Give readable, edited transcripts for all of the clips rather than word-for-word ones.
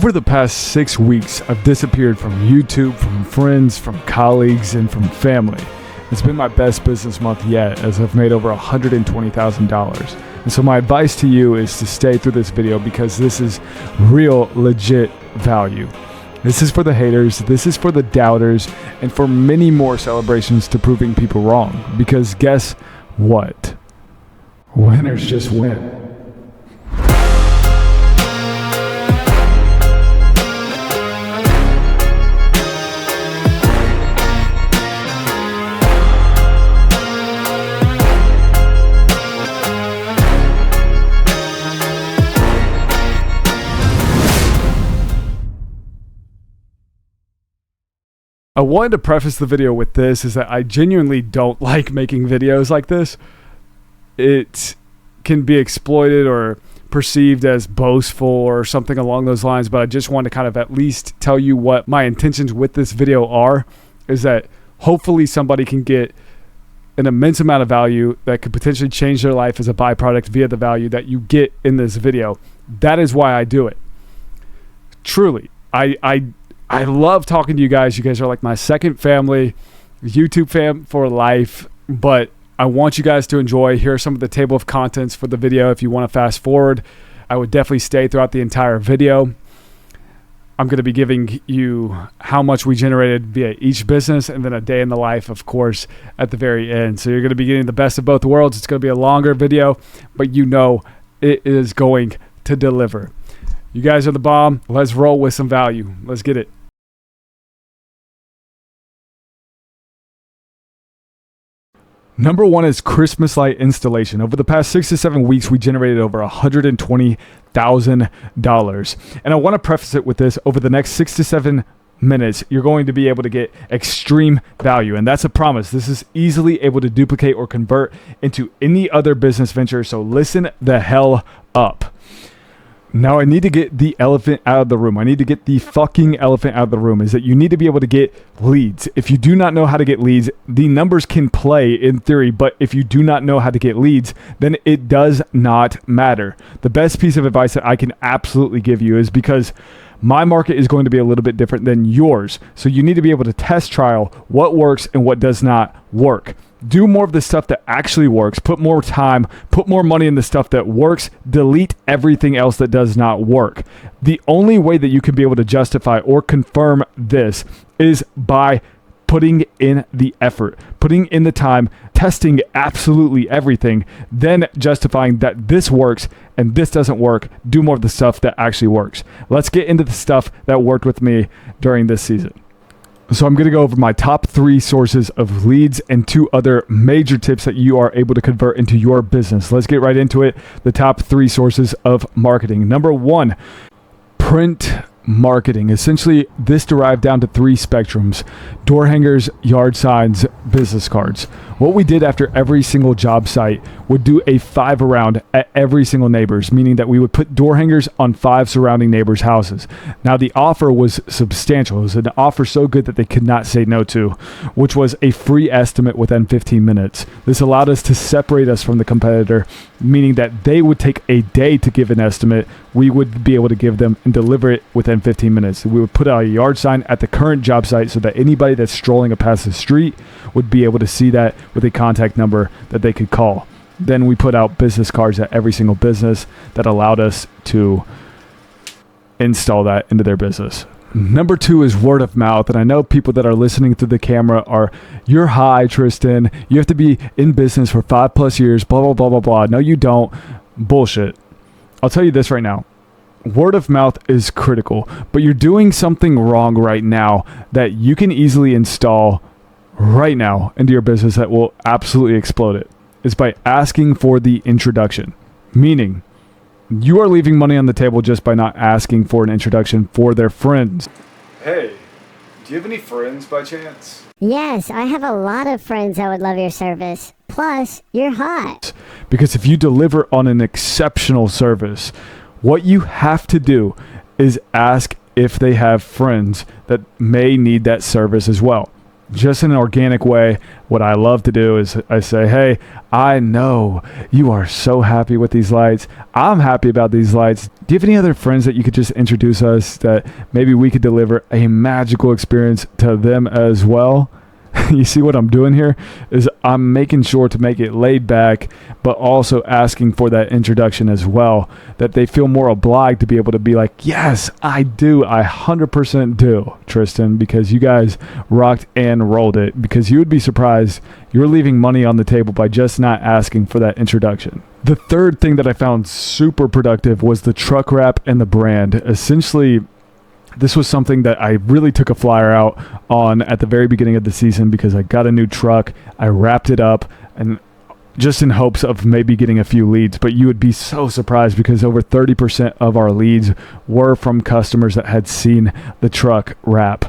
Over the past 6 weeks, I've disappeared from YouTube, from friends, from colleagues, and from family. It's been my best business month yet, as I've made over $120,000. And so my advice to you is to stay through this video because this is real, legit value. This is for the haters, this is for the doubters, and for many more celebrations to proving people wrong. Because guess what? Winners just win. I wanted to preface the video with this is that I genuinely don't like making videos like this. It can be exploited or perceived as boastful or something along those lines, but I just want to kind of at least tell you what my intentions with this video are, is that hopefully somebody can get an immense amount of value that could potentially change their life as a byproduct via the value that you get in this video. That is why I do it. Truly, I love talking to you guys. You guys are like my second family, YouTube fam for life, but I want you guys to enjoy. Here are some of the table of contents for the video. If you want to fast forward, I would definitely stay throughout the entire video. I'm going to be giving you how much we generated via each business and then a day in the life, of course, at the very end. So you're going to be getting the best of both worlds. It's going to be a longer video, but you know it is going to deliver. You guys are the bomb. Let's roll with some value. Let's get it. Number one is Christmas light installation. Over the past 6 to 7 weeks, we generated over $120,000. And I want to preface it with this: over the next 6 to 7 minutes, you're going to be able to get extreme value. And that's a promise. This is easily able to duplicate or convert into any other business venture. So listen the hell up. Now I need to get the elephant out of the room. I need to get the fucking elephant out of the room, is that you need to be able to get leads. If you do not know how to get leads, the numbers can play in theory, but if you do not know how to get leads, then it does not matter. The best piece of advice that I can absolutely give you is because my market is going to be a little bit different than yours. So you need to be able to test trial what works and what does not work. Do more of the stuff that actually works. Put more time, put more money in the stuff that works. Delete everything else that does not work. The only way that you can be able to justify or confirm this is by putting in the effort, putting in the time, testing absolutely everything, then justifying that this works and this doesn't work. Do more of the stuff that actually works. Let's get into the stuff that worked with me during this season. So I'm going to go over my top 3 sources of leads and 2 other major tips that you are able to convert into your business. Let's get right into it. The top 3 sources of marketing. Number 1, print marketing. Essentially, this derived down to 3 spectrums: door hangers, yard signs, business cards. What we did after every single job site would do a 5 around at every single neighbor's, meaning that we would put door hangers on 5 surrounding neighbors' houses. Now the offer was substantial. It was an offer so good that they could not say no to, which was a free estimate within 15 minutes. This allowed us to separate us from the competitor, meaning that they would take a day to give an estimate. We would be able to give them and deliver it within 15 minutes. We would put out a yard sign at the current job site so that anybody that's strolling past the street would be able to see that with a contact number that they could call. Then we put out business cards at every single business that allowed us to install that into their business. Number 2 is word of mouth. And I know people that are listening through the camera are, you're high, Tristan. You have to be in business for 5+ years, blah, blah, blah, blah, blah. No, you don't. Bullshit. I'll tell you this right now. Word of mouth is critical, but you're doing something wrong right now that you can easily install right now into your business that will absolutely explode it. Is by asking for the introduction. Meaning, you are leaving money on the table just by not asking for an introduction for their friends. Hey, do you have any friends by chance? Yes, I have a lot of friends that would love your service. Plus, you're hot. Because if you deliver on an exceptional service, what you have to do is ask if they have friends that may need that service as well. just in an organic way, what I love to do is I say, hey, I know you are so happy with these lights. I'm happy about these lights. Do you have any other friends that you could just introduce us that maybe we could deliver a magical experience to them as well? You see what I'm doing here is I'm making sure to make it laid back, but also asking for that introduction as well, that they feel more obliged to be able to be like, yes, I do. I 100% do, Tristan, because you guys rocked and rolled it, because you would be surprised you're leaving money on the table by just not asking for that introduction. The third thing that I found super productive was the truck wrap and the brand. Essentially, this was something that I really took a flyer out on at the very beginning of the season because I got a new truck. I wrapped it up and just in hopes of maybe getting a few leads. But you would be so surprised because over 30% of our leads were from customers that had seen the truck wrap.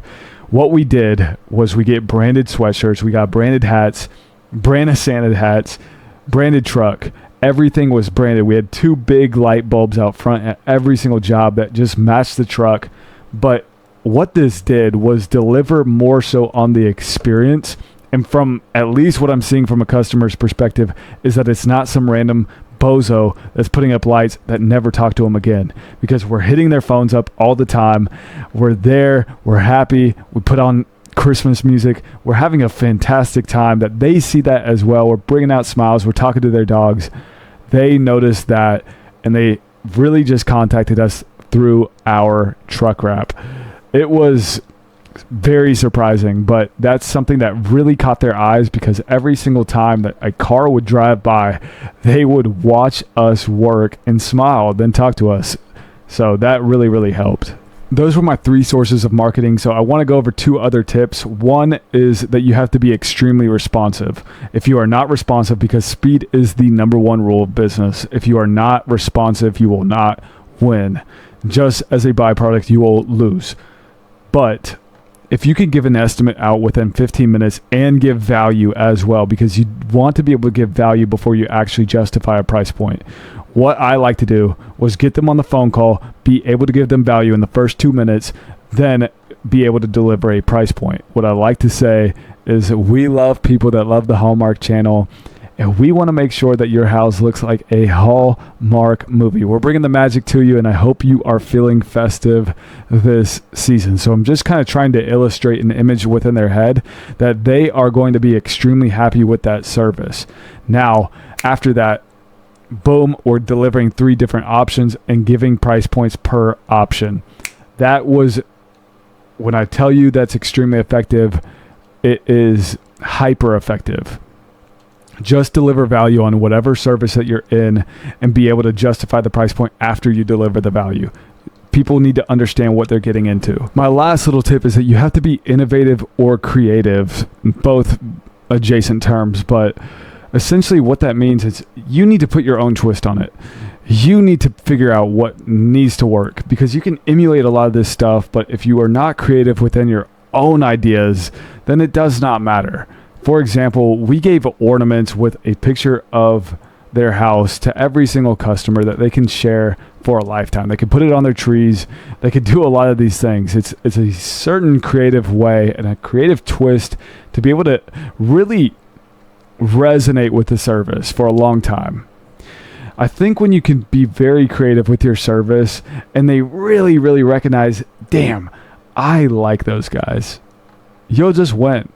What we did was we get branded sweatshirts. We got branded hats, branded Santa hats, branded truck. Everything was branded. We had 2 big light bulbs out front at every single job that just matched the truck. But what this did was deliver more so on the experience. And from at least what I'm seeing from a customer's perspective is that it's not some random bozo that's putting up lights that never talk to them again, because we're hitting their phones up all the time. We're there. We're happy. We put on Christmas music. We're having a fantastic time that they see that as well. We're bringing out smiles. We're talking to their dogs. They noticed that and they really just contacted us through our truck wrap. It was very surprising, but that's something that really caught their eyes because every single time that a car would drive by, they would watch us work and smile, then talk to us. So that really, really helped. Those were my 3 sources of marketing. So I want to go over 2 other tips. One is that you have to be extremely responsive. If you are not responsive, because speed is the number 1 rule of business, if you are not responsive, you will not win. Just as a byproduct, you will lose. But if you can give an estimate out within 15 minutes and give value as well, because you want to be able to give value before you actually justify a price point. What I like to do was get them on the phone call, be able to give them value in the first 2 minutes, then be able to deliver a price point. What I like to say is we love people that love the Hallmark Channel, and we want to make sure that your house looks like a Hallmark movie. We're bringing the magic to you, and I hope you are feeling festive this season. So I'm just kind of trying to illustrate an image within their head that they are going to be extremely happy with that service. Now, after that, boom, we're delivering 3 different options and giving price points per option. That was, when I tell you that's extremely effective, it is hyper effective. Just deliver value on whatever service that you're in and be able to justify the price point after you deliver the value. People need to understand what they're getting into. My last little tip is that you have to be innovative or creative, both adjacent terms, but essentially what that means is you need to put your own twist on it. You need to figure out what needs to work, because you can emulate a lot of this stuff, but if you are not creative within your own ideas, then it does not matter. For example, we gave ornaments with a picture of their house to every single customer that they can share for a lifetime. They can put it on their trees. They could do a lot of these things. It's a certain creative way and a creative twist to be able to really resonate with the service for a long time. I think when you can be very creative with your service and they really, really recognize, damn, I like those guys, you'll just win.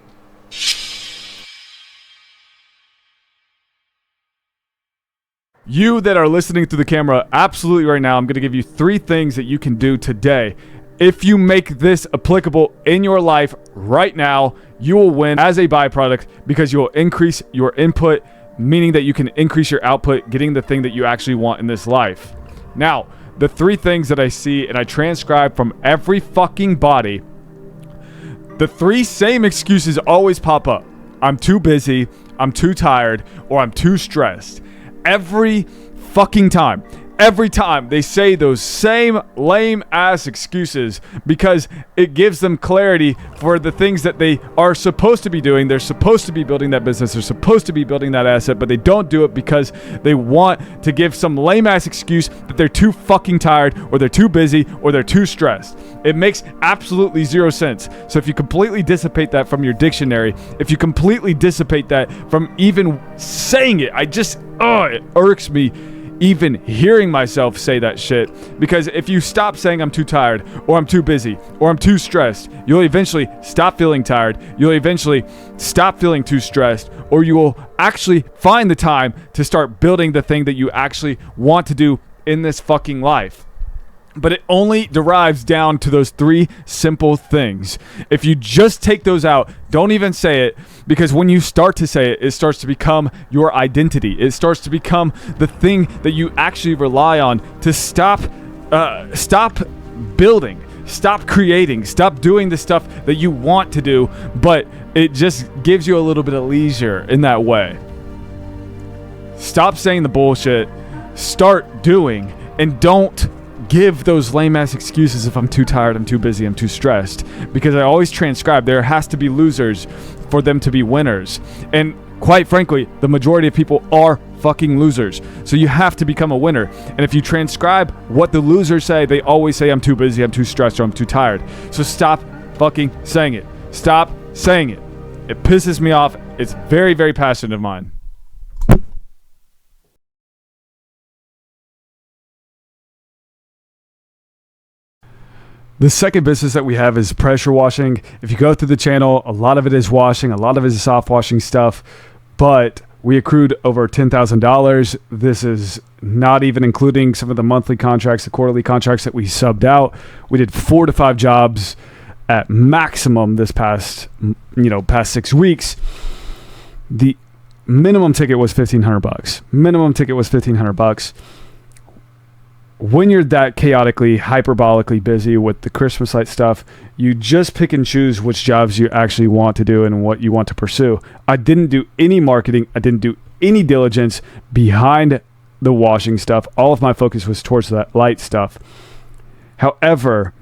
You that are listening through the camera, absolutely right now, I'm going to give you 3 things that you can do today. If you make this applicable in your life right now, you will win as a byproduct because you will increase your input, meaning that you can increase your output, getting the thing that you actually want in this life. Now, the 3 things that I see and I transcribe from every fucking body, the 3 same excuses always pop up. I'm too busy, I'm too tired, or I'm too stressed. Every fucking time. every time they say those same lame ass excuses because it gives them clarity for the things that they are supposed to be doing. They're supposed to be building that business. They're supposed to be building that asset, but they don't do it because they want to give some lame ass excuse that they're too fucking tired, or they're too busy, or they're too stressed. It makes absolutely zero sense. So if you completely dissipate that from your dictionary, if you completely dissipate that from even saying it, it irks me even hearing myself say that shit. Because if you stop saying I'm too tired, or I'm too busy, or I'm too stressed, you'll eventually stop feeling tired. You'll eventually stop feeling too stressed, or you will actually find the time to start building the thing that you actually want to do in this fucking life. But it only derives down to those three simple things. If you just take those out, don't even say it, because when you start to say it, it starts to become your identity. It starts to become the thing that you actually rely on to stop building, stop creating, stop doing the stuff that you want to do, but it just gives you a little bit of leisure in that way. Stop saying the bullshit, start doing, and don't give those lame ass excuses if I'm too tired, I'm too busy, I'm too stressed. Because I always transcribe there has to be losers for them to be winners. And quite frankly, the majority of people are fucking losers. So you have to become a winner. And if you transcribe what the losers say, they always say I'm too busy, I'm too stressed, or I'm too tired. So stop fucking saying it. Stop saying it. It pisses me off. It's very, very passionate of mine. The second business that we have is pressure washing. If you go through the channel, a lot of it is washing, a lot of it is soft washing stuff, but we accrued over $10,000. This is not even including some of the monthly contracts, the quarterly contracts that we subbed out. We did 4 to 5 jobs at maximum this past 6 weeks. The minimum ticket was $1,500. Minimum ticket was $1,500. When you're that chaotically, hyperbolically busy with the Christmas light stuff, you just pick and choose which jobs you actually want to do and what you want to pursue. I didn't do any marketing. I didn't do any diligence behind the washing stuff. All of my focus was towards that light stuff. However,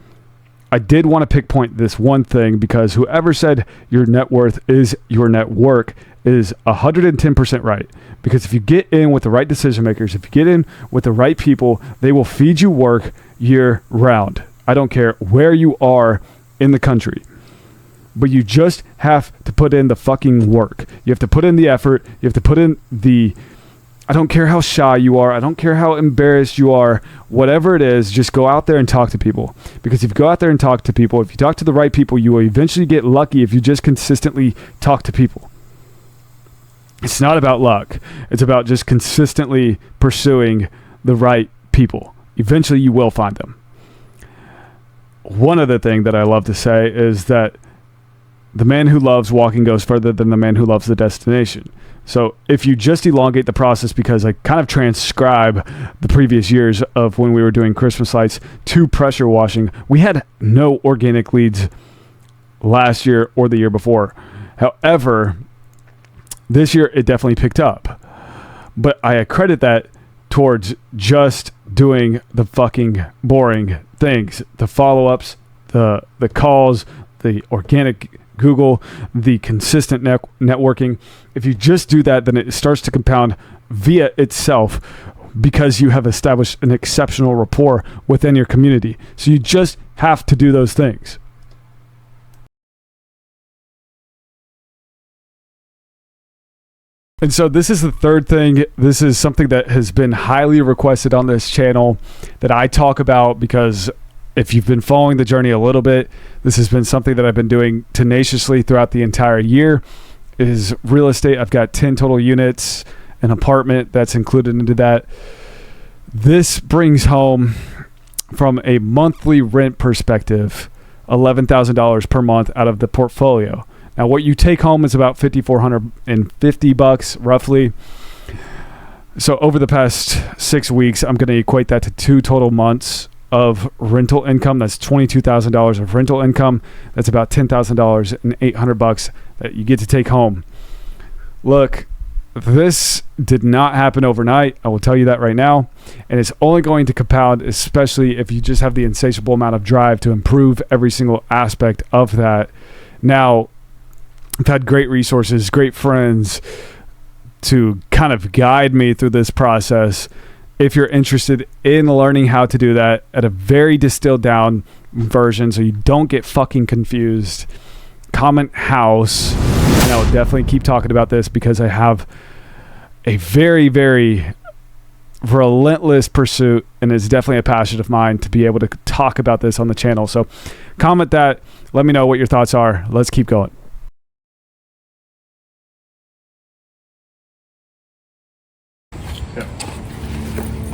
I did want to pinpoint this one thing, because whoever said your net worth is your net work is 110% right. Because if you get in with the right decision makers, if you get in with the right people, they will feed you work year round. I don't care where you are in the country, but you just have to put in the fucking work. You have to put in the effort. You have to put in I don't care how shy you are. I don't care how embarrassed you are. Whatever it is, just go out there and talk to people. Because if you go out there and talk to people, if you talk to the right people, you will eventually get lucky if you just consistently talk to people. It's not about luck. It's about just consistently pursuing the right people. Eventually you will find them. One other thing that I love to say is that the man who loves walking goes further than the man who loves the destination. So if you just elongate the process, because I kind of transcribe the previous years of when we were doing Christmas lights to pressure washing, we had no organic leads last year or the year before. However, this year it definitely picked up. But I accredit that towards just doing the fucking boring things. The follow-ups, the calls, the organic Google, the consistent networking. If you just do that, then it starts to compound via itself, because you have established an exceptional rapport within your community. So you just have to do those things. And so this is the third thing. This is something that has been highly requested on this channel that I talk about, because if you've been following the journey a little bit, this has been something that I've been doing tenaciously throughout the entire year, is real estate. I've got 10 total units, an apartment that's included into that. This brings home, from a monthly rent perspective, $11,000 per month out of the portfolio. Now, what you take home is about $5,450 roughly. So over the past 6 weeks, I'm going to equate that to 2 total months of rental income. That's $22,000 of rental income. That's about $10,000 and $800 that you get to take home. Look, this did not happen overnight. I will tell you that right now. And it's only going to compound, especially if you just have the insatiable amount of drive to improve every single aspect of that. Now, I've had great resources, great friends to kind of guide me through this process. If you're interested in learning how to do that at a very distilled down version so you don't get fucking confused, comment house. And I will definitely keep talking about this because I have a very, very relentless pursuit, and it's definitely a passion of mine to be able to talk about this on the channel. So comment that. Let me know what your thoughts are. Let's keep going.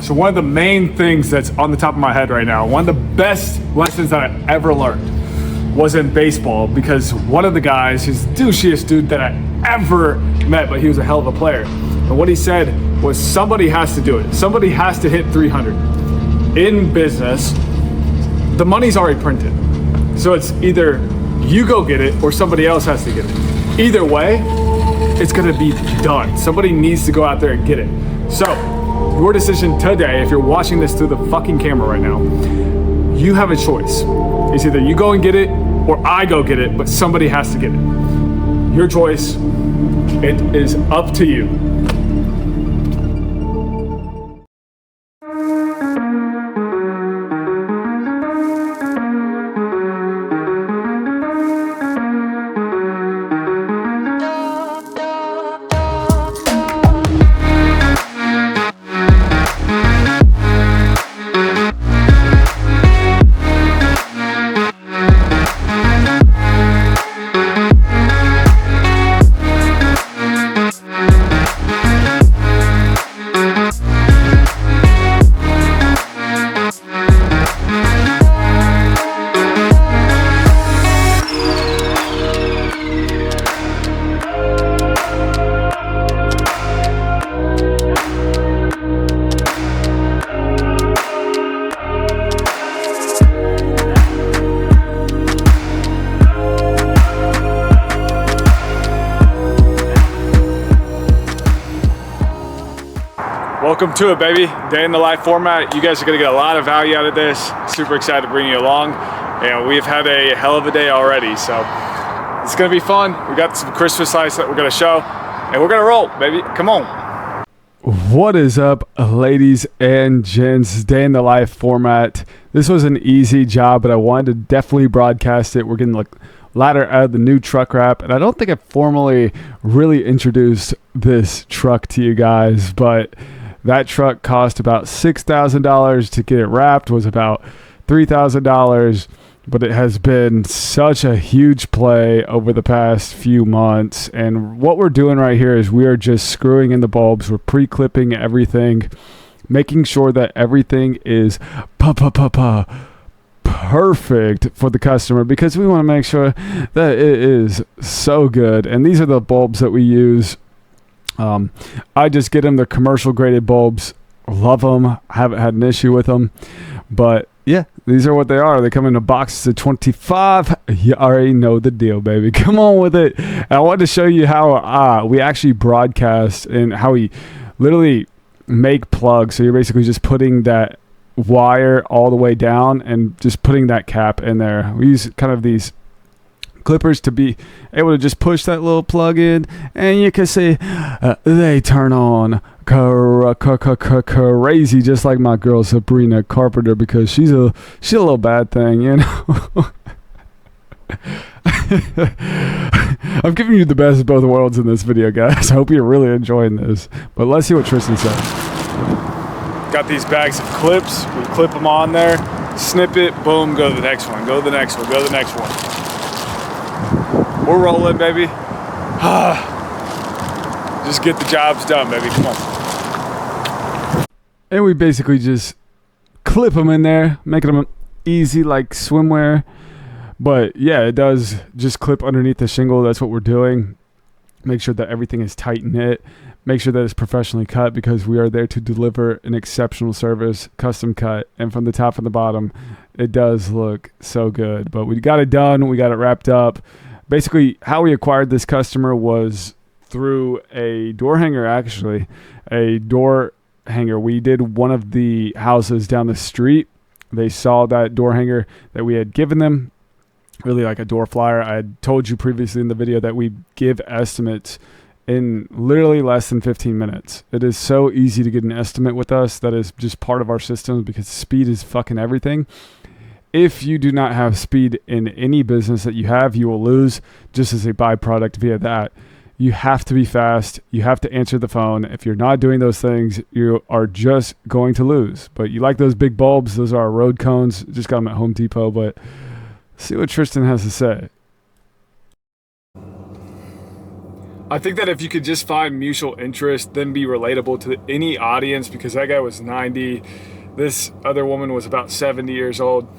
So one of the main things that's on the top of my head right now, one of the best lessons that I ever learned was in baseball, because one of the guys, he's the douchiest dude that I ever met, but he was a hell of a player. And what he said was, somebody has to do it. Somebody has to hit 300. In business, the money's already printed. So it's either you go get it or somebody else has to get it. Either way, it's gonna be done. Somebody needs to go out there and get it. So, your decision today, if you're watching this through the fucking camera right now, you have a choice. It's either you go and get it or I go get it, but somebody has to get it. Your choice. It is up to you. Welcome to it, baby. Day in the life format. You guys are gonna get a lot of value out of this. Super excited to bring you along. And we've had a hell of a day already, so it's gonna be fun. We got some Christmas lights that we're gonna show, and we're gonna roll, baby. Come on. What is up, ladies and gents? Day in the life format. This was an easy job, but I wanted to definitely broadcast it. We're getting like ladder out of the new truck wrap, and I don't think I formally really introduced this truck to you guys, but that truck cost about $6,000 to get it wrapped, was about $3,000, but it has been such a huge play over the past few months. And what we're doing right here is we are just screwing in the bulbs. We're pre-clipping everything, making sure that everything is perfect for the customer, because we want to make sure that it is so good. And these are the bulbs that we use. I just get them. They're commercial graded bulbs. Love them. I haven't had an issue with them. But yeah, these are what they are. They come in a box of 25. You already know the deal, baby. Come on with it. And I wanted to show you how we actually broadcast and how we literally make plugs. So you're basically just putting that wire all the way down and just putting that cap in there. We use kind of these clippers to be able to just push that little plug in, and you can see they turn on crazy, just like my girl Sabrina Carpenter, because she's a little bad thing, you know. I'm giving you the best of both worlds in this video, guys. I hope you're really enjoying this, but let's see what Tristan said. Got these bags of clips. We clip them on there, snip it, boom, go to the next one, go to the next one, go to the next one. We're rolling, baby. Just get the jobs done, baby. Come on. And we basically just clip them in there, making them easy like swimwear. But yeah, it does just clip underneath the shingle. That's what we're doing. Make sure that everything is tight knit. Make sure that it's professionally cut, because we are there to deliver an exceptional service, custom cut. And from the top and the bottom, it does look so good. But we got it done. We got it wrapped up. Basically, how we acquired this customer was through a door hanger, actually. A door hanger. We did one of the houses down the street. They saw that door hanger that we had given them, really like a door flyer. I had told you previously in the video that we give estimates in literally less than 15 minutes. It is so easy to get an estimate with us. That is just part of our system because speed is fucking everything. If you do not have speed in any business that you have, you will lose just as a byproduct via that. You have to be fast. You have to answer the phone. If you're not doing those things, you are just going to lose. But you like those big bulbs. Those are our road cones. Just got them at Home Depot. But see what Tristan has to say. I think that if you could just find mutual interest, then be relatable to any audience, because that guy was 90. This other woman was about 70 years old.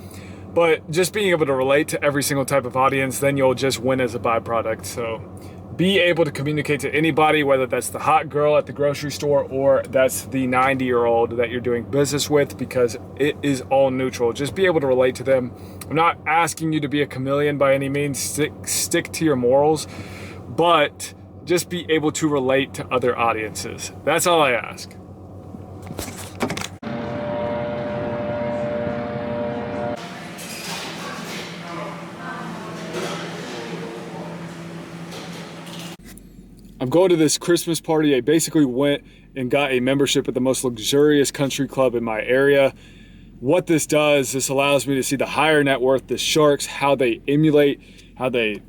But just being able to relate to every single type of audience, then you'll just win as a byproduct. So be able to communicate to anybody, whether that's the hot girl at the grocery store or that's the 90-year-old that you're doing business with, because it is all neutral. Just be able to relate to them. I'm not asking you to be a chameleon by any means. Stick to your morals, but just be able to relate to other audiences. That's all I ask. I'm going to this Christmas party. I basically went and got a membership at the most luxurious country club in my area. What this does, this allows me to see the higher net worth, the sharks, how they emulate, how they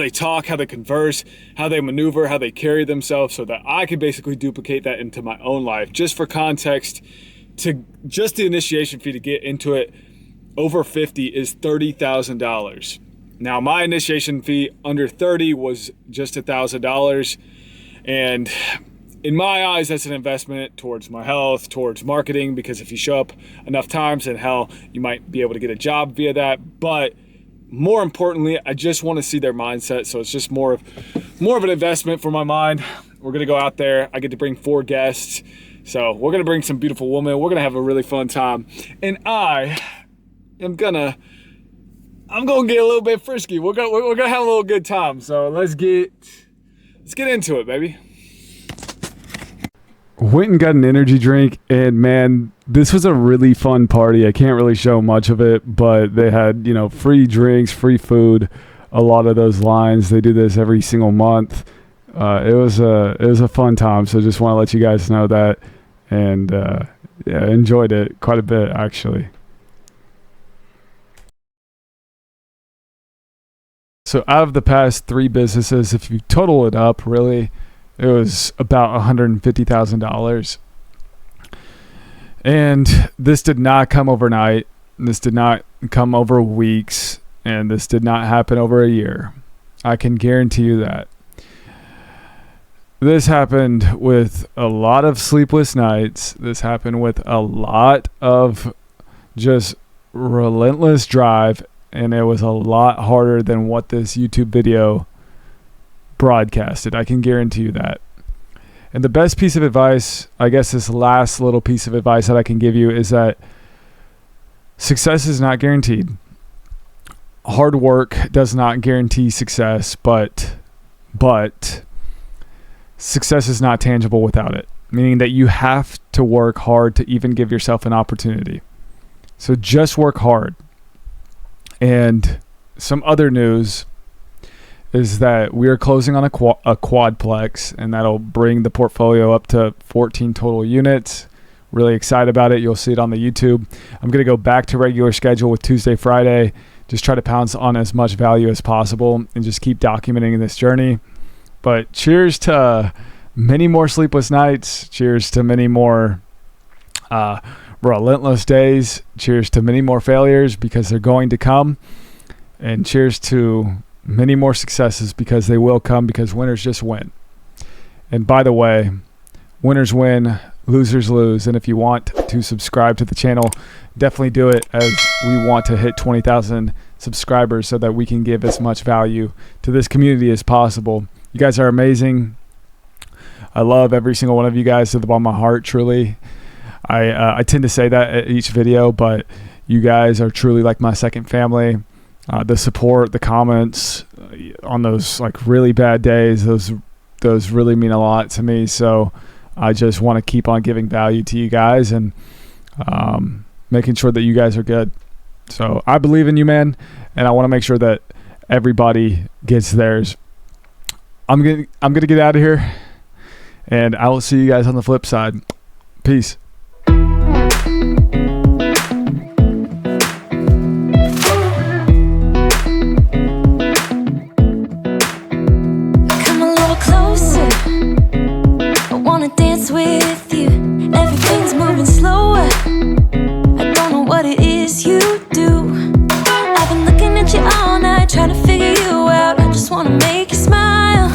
talk, how they converse, how they maneuver, how they carry themselves, so that I can basically duplicate that into my own life. Just for context, to just the initiation fee to get into it, over 50 is $30,000. Now, my initiation fee under 30 was just $1,000. And in my eyes, that's an investment towards my health, towards marketing, because if you show up enough times, then hell, you might be able to get a job via that. But more importantly, I just want to see their mindset. So it's just more of an investment for my mind. We're going to go out there. I get to bring 4 guests. So we're going to bring some beautiful women. We're going to have a really fun time. And I'm gonna get a little bit frisky. We're gonna have a little good time. So let's get into it, baby. Went and got an energy drink, and man, this was a really fun party. I can't really show much of it, but they had, free drinks, free food, a lot of those lines. They do this every single month. It was a fun time. So just want to let you guys know that, and enjoyed it quite a bit actually. So out of the past 3 businesses, if you total it up, really, it was about $150,000. And this did not come overnight. This did not come over weeks. And this did not happen over a year. I can guarantee you that. This happened with a lot of sleepless nights. This happened with a lot of just relentless drive. And it was a lot harder than what this YouTube video broadcasted. I can guarantee you that. And the best piece of advice, I guess this last little piece of advice that I can give you, is that success is not guaranteed. Hard work does not guarantee success, but success is not tangible without it. Meaning that you have to work hard to even give yourself an opportunity. So just work hard. And some other news is that we are closing on a quadplex, and that'll bring the portfolio up to 14 total units. Really excited about it. You'll see it on the YouTube. I'm going to go back to regular schedule with Tuesday, Friday. Just try to pounce on as much value as possible and just keep documenting this journey. But cheers to many more sleepless nights. Cheers to many more relentless days. Cheers to many more failures, because they're going to come. And cheers to many more successes, because they will come, because winners just win. And by the way, winners win, losers lose. And if you want to subscribe to the channel, definitely do it, as we want to hit 20,000 subscribers so that we can give as much value to this community as possible. You guys are amazing. I love every single one of you guys to the bottom of my heart, truly. I tend to say that at each video, but you guys are truly like my second family. The support, the comments on those like really bad days, those those really mean a lot to me. So I just want to keep on giving value to you guys and making sure that you guys are good. So I believe in you, man, and I want to make sure that everybody gets theirs. I'm gonna get out of here, and I will see you guys on the flip side. Peace. With you, everything's moving slower. I don't know what it is you do. I've been looking at you all night, trying to figure you out. I just wanna make you smile.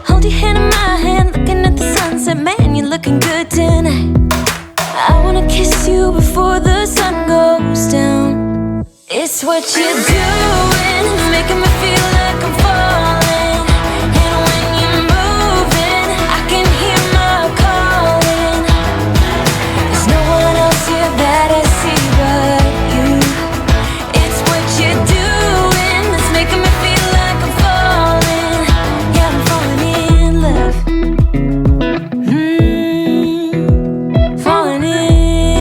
Hold your hand in my hand, looking at the sunset. Man, you're looking good tonight. I wanna kiss you before the sun goes down. It's what you do.